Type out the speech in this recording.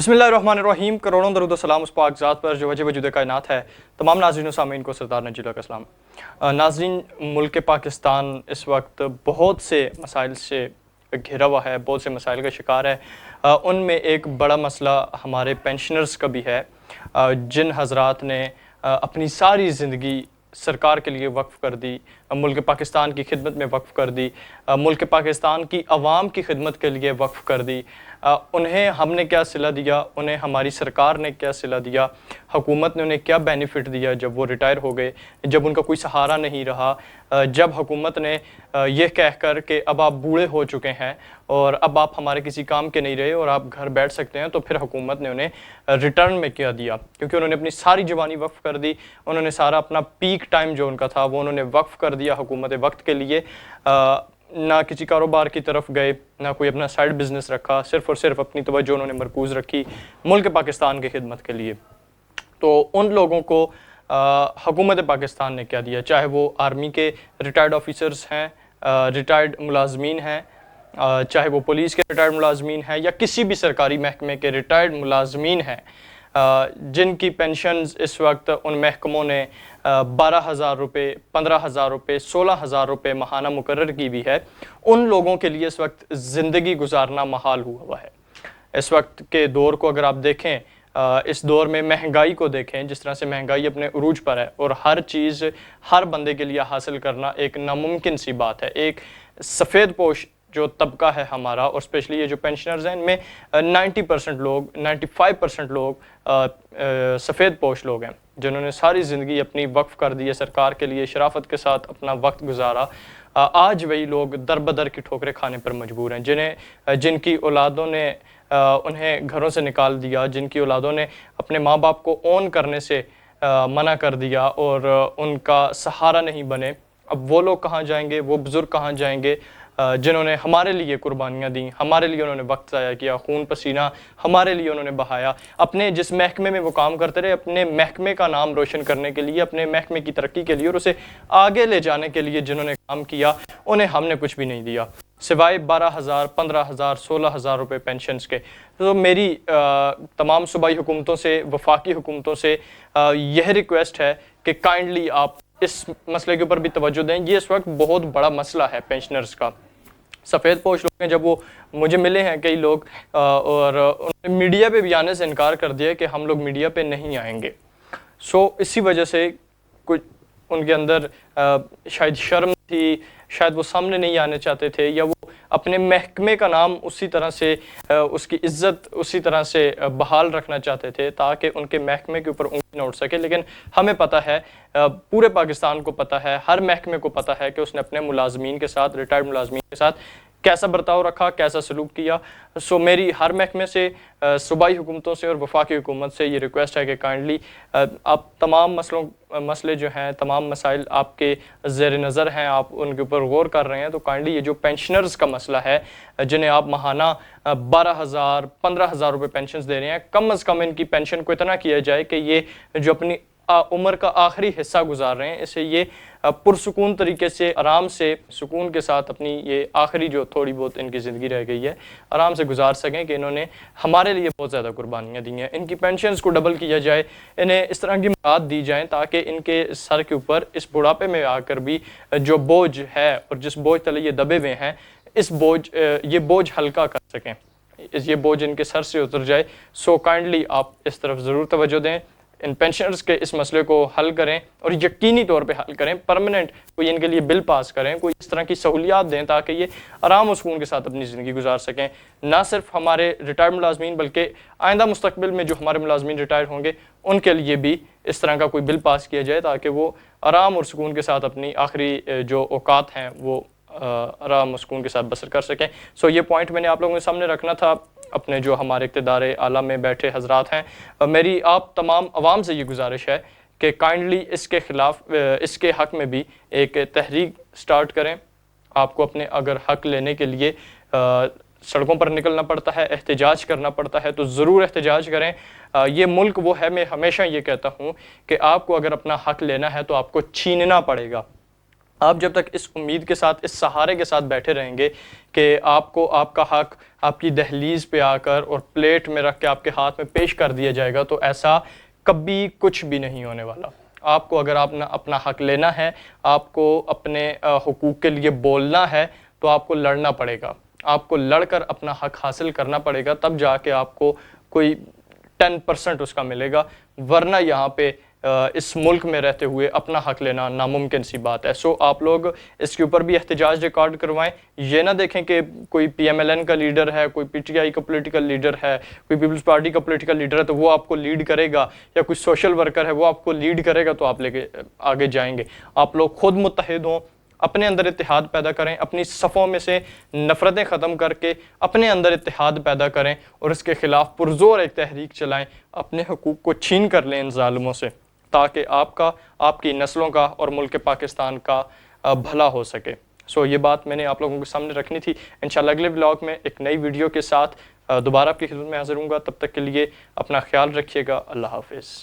بسم اللہ الرحمن الرحیم، کروڑوں درود و سلام اس پاک ذات پر جو وجہ وجود کائنات ہے۔ تمام ناظرین و سامعین کو سردار نجیلہ کا سلام۔ ناظرین، ملک پاکستان اس وقت بہت سے مسائل سے گھرا ہوا ہے، بہت سے مسائل کا شکار ہے۔ ان میں ایک بڑا مسئلہ ہمارے پینشنرز کا بھی ہے، جن حضرات نے اپنی ساری زندگی سرکار کے لیے وقف کر دی، ملک پاکستان کی خدمت میں وقف کر دی، ملک پاکستان کی عوام کی خدمت کے لیے وقف کر دی۔ انہیں ہم نے کیا صلہ دیا، انہیں ہماری سرکار نے کیا صلہ دیا، حکومت نے انہیں کیا بینیفٹ دیا جب وہ ریٹائر ہو گئے، جب ان کا کوئی سہارا نہیں رہا، جب حکومت نے یہ کہہ کر کہ اب آپ بوڑھے ہو چکے ہیں اور اب آپ ہمارے کسی کام کے نہیں رہے اور آپ گھر بیٹھ سکتے ہیں، تو پھر حکومت نے انہیں ریٹرن میں کیا دیا، کیونکہ انہوں نے اپنی ساری جوانی وقف کر دی، انہوں نے سارا اپنا پیک ٹائم جو ان کا تھا وہ انہوں نے وقف کر دیا حکومت وقت کے لیے۔ نہ کسی کاروبار کی طرف گئے، نہ کوئی اپنا سائیڈ بزنس رکھا، صرف اور صرف اپنی توجہ انہوں نے مرکوز رکھی ملک پاکستان کی خدمت کے لیے۔ تو ان لوگوں کو حکومت پاکستان نے کیا دیا، چاہے وہ آرمی کے ریٹائرڈ آفیسرز ہیں، ریٹائرڈ ملازمین ہیں، چاہے وہ پولیس کے ریٹائرڈ ملازمین ہیں، یا کسی بھی سرکاری محکمے کے ریٹائرڈ ملازمین ہیں، جن کی پینشنز اس وقت ان محکموں نے 12,000 روپے، 15,000 روپے، 16,000 روپے ماہانہ مقرر کی بھی ہے۔ ان لوگوں کے لیے اس وقت زندگی گزارنا محال ہوا ہے۔ اس وقت کے دور کو اگر آپ دیکھیں، اس دور میں مہنگائی کو دیکھیں، جس طرح سے مہنگائی اپنے عروج پر ہے اور ہر چیز ہر بندے کے لیے حاصل کرنا ایک ناممکن سی بات ہے۔ ایک سفید پوش جو طبقہ ہے ہمارا، اور اسپیشلی یہ جو پینشنرز ہیں، ان میں 90% لوگ، 95% لوگ سفید پوش لوگ ہیں، جنہوں نے ساری زندگی اپنی وقف کر دی ہے سرکار کے لیے، شرافت کے ساتھ اپنا وقت گزارا۔ آج وہی لوگ در بدر کی ٹھوکریں کھانے پر مجبور ہیں، جن کی اولادوں نے انہیں گھروں سے نکال دیا، جن کی اولادوں نے اپنے ماں باپ کو اون کرنے سے منع کر دیا اور ان کا سہارا نہیں بنے۔ اب وہ لوگ کہاں جائیں گے، وہ بزرگ کہاں جائیں گے جنہوں نے ہمارے لیے قربانیاں دیں، ہمارے لیے انہوں نے وقت ضائع کیا، خون پسینہ ہمارے لیے انہوں نے بہایا، اپنے جس محکمے میں وہ کام کرتے رہے، اپنے محکمے کا نام روشن کرنے کے لیے، اپنے محکمے کی ترقی کے لیے اور اسے آگے لے جانے کے لیے جنہوں نے کام کیا، انہیں ہم نے کچھ بھی نہیں دیا سوائے 12,000، 15,000، 16,000 روپے پینشنز کے۔ تو میری تمام صوبائی حکومتوں سے، وفاقی حکومتوں سے یہ ریکویسٹ ہے کہ کائنڈلی آپ اس مسئلے کے اوپر بھی توجہ دیں۔ یہ اس وقت بہت بڑا مسئلہ ہے پینشنرز کا۔ سفید پوش لوگ ہیں، جب وہ مجھے ملے ہیں کئی لوگ، اور انہوں نے میڈیا پہ بھی آنے سے انکار کر دیا کہ ہم لوگ میڈیا پہ نہیں آئیں گے۔ اسی وجہ سے کچھ ان کے اندر شاید شرم تھی، شاید وہ سامنے نہیں آنے چاہتے تھے، یا وہ اپنے محکمے کا نام اسی طرح سے، اس کی عزت اسی طرح سے بحال رکھنا چاہتے تھے تاکہ ان کے محکمے کے اوپر انگلی نہ اٹھ سکے۔ لیکن ہمیں پتہ ہے، پورے پاکستان کو پتہ ہے، ہر محکمے کو پتہ ہے کہ اس نے اپنے ملازمین کے ساتھ، ریٹائرڈ ملازمین کے ساتھ کیسا برتاؤ رکھا، کیسا سلوک کیا۔ میری ہر محکمے سے، صوبائی حکومتوں سے اور وفاقی حکومت سے یہ ریکویسٹ ہے کہ کائنڈلی آپ تمام مسئلے جو ہیں، تمام مسائل آپ کے زیر نظر ہیں، آپ ان کے اوپر غور کر رہے ہیں، تو کائنڈلی یہ جو پینشنرز کا مسئلہ ہے، جنہیں آپ ماہانہ 12,000، 15,000 روپے پینشنز دے رہے ہیں، کم از کم ان کی پینشن کو اتنا کیا جائے کہ یہ جو اپنی عمر کا آخری حصہ گزار رہے ہیں، اسے یہ پرسکون طریقے سے، آرام سے، سکون کے ساتھ اپنی یہ آخری جو تھوڑی بہت ان کی زندگی رہ گئی ہے آرام سے گزار سکیں، کہ انہوں نے ہمارے لیے بہت زیادہ قربانیاں دی ہیں۔ ان کی پینشنز کو ڈبل کیا جائے، انہیں اس طرح کی مدد دی جائیں تاکہ ان کے سر کے اوپر اس بڑھاپے میں آ کر بھی جو بوجھ ہے اور جس بوجھ تلے یہ دبے ہوئے ہیں، یہ بوجھ ہلکا کر سکیں، یہ بوجھ ان کے سر سے اتر جائے۔ کائنڈلی آپ اس طرف ضرور توجہ دیں، ان پینشنرز کے اس مسئلے کو حل کریں، اور یقینی طور پہ حل کریں، پرماننٹ کوئی ان کے لیے بل پاس کریں، کوئی اس طرح کی سہولیات دیں تاکہ یہ آرام و سکون کے ساتھ اپنی زندگی گزار سکیں۔ نہ صرف ہمارے ریٹائرڈ ملازمین بلکہ آئندہ مستقبل میں جو ہمارے ملازمین ریٹائر ہوں گے، ان کے لیے بھی اس طرح کا کوئی بل پاس کیا جائے تاکہ وہ آرام اور سکون کے ساتھ اپنی آخری جو اوقات ہیں وہ آرام و سکون کے ساتھ بسر کر سکیں۔ یہ پوائنٹ میں نے آپ لوگوں کے سامنے رکھنا تھا۔ اپنے جو ہمارے اقتدار اعلیٰ میں بیٹھے حضرات ہیں، میری آپ تمام عوام سے یہ گزارش ہے کہ کائنڈلی اس کے خلاف، اس کے حق میں بھی ایک تحریک سٹارٹ کریں۔ آپ کو اپنے اگر حق لینے کے لیے سڑکوں پر نکلنا پڑتا ہے، احتجاج کرنا پڑتا ہے، تو ضرور احتجاج کریں۔ یہ ملک وہ ہے، میں ہمیشہ یہ کہتا ہوں کہ آپ کو اگر اپنا حق لینا ہے تو آپ کو چھیننا پڑے گا۔ آپ جب تک اس امید کے ساتھ، اس سہارے کے ساتھ بیٹھے رہیں گے کہ آپ کو آپ کا حق آپ کی دہلیز پہ آ کر اور پلیٹ میں رکھ کے آپ کے ہاتھ میں پیش کر دیا جائے گا، تو ایسا کبھی کچھ بھی نہیں ہونے والا۔ آپ کو اگر آپ نے اپنا حق لینا ہے، آپ کو اپنے حقوق کے لیے بولنا ہے، تو آپ کو لڑنا پڑے گا، آپ کو لڑ کر اپنا حق حاصل کرنا پڑے گا، تب جا کے آپ کو کوئی 10% اس کا ملے گا، ورنہ یہاں پہ اس ملک میں رہتے ہوئے اپنا حق لینا ناممکن سی بات ہے۔ سو آپ لوگ اس کے اوپر بھی احتجاج ریکارڈ کروائیں، یہ نہ دیکھیں کہ کوئی پی ایم ایل این کا لیڈر ہے، کوئی پی ٹی آئی کا پولیٹیکل لیڈر ہے، کوئی پیپلز پارٹی کا پولیٹیکل لیڈر ہے تو وہ آپ کو لیڈ کرے گا، یا کوئی سوشل ورکر ہے وہ آپ کو لیڈ کرے گا تو آپ لے کے آگے جائیں گے۔ آپ لوگ خود متحد ہوں، اپنے اندر اتحاد پیدا کریں، اپنی صفوں میں سے نفرتیں ختم کر کے اپنے اندر اتحاد پیدا کریں اور اس کے خلاف پرزور ایک تحریک چلائیں، اپنے حقوق کو چھین کر لیں ان ظالموں سے، تاکہ آپ کا، آپ کی نسلوں کا اور ملک پاکستان کا بھلا ہو سکے۔ سو یہ بات میں نے آپ لوگوں کے سامنے رکھنی تھی۔ انشاءاللہ اگلے ولاگ میں ایک نئی ویڈیو کے ساتھ دوبارہ آپ کی خدمت میں حاضر ہوں گا۔ تب تک کے لیے اپنا خیال رکھیے گا۔ اللہ حافظ۔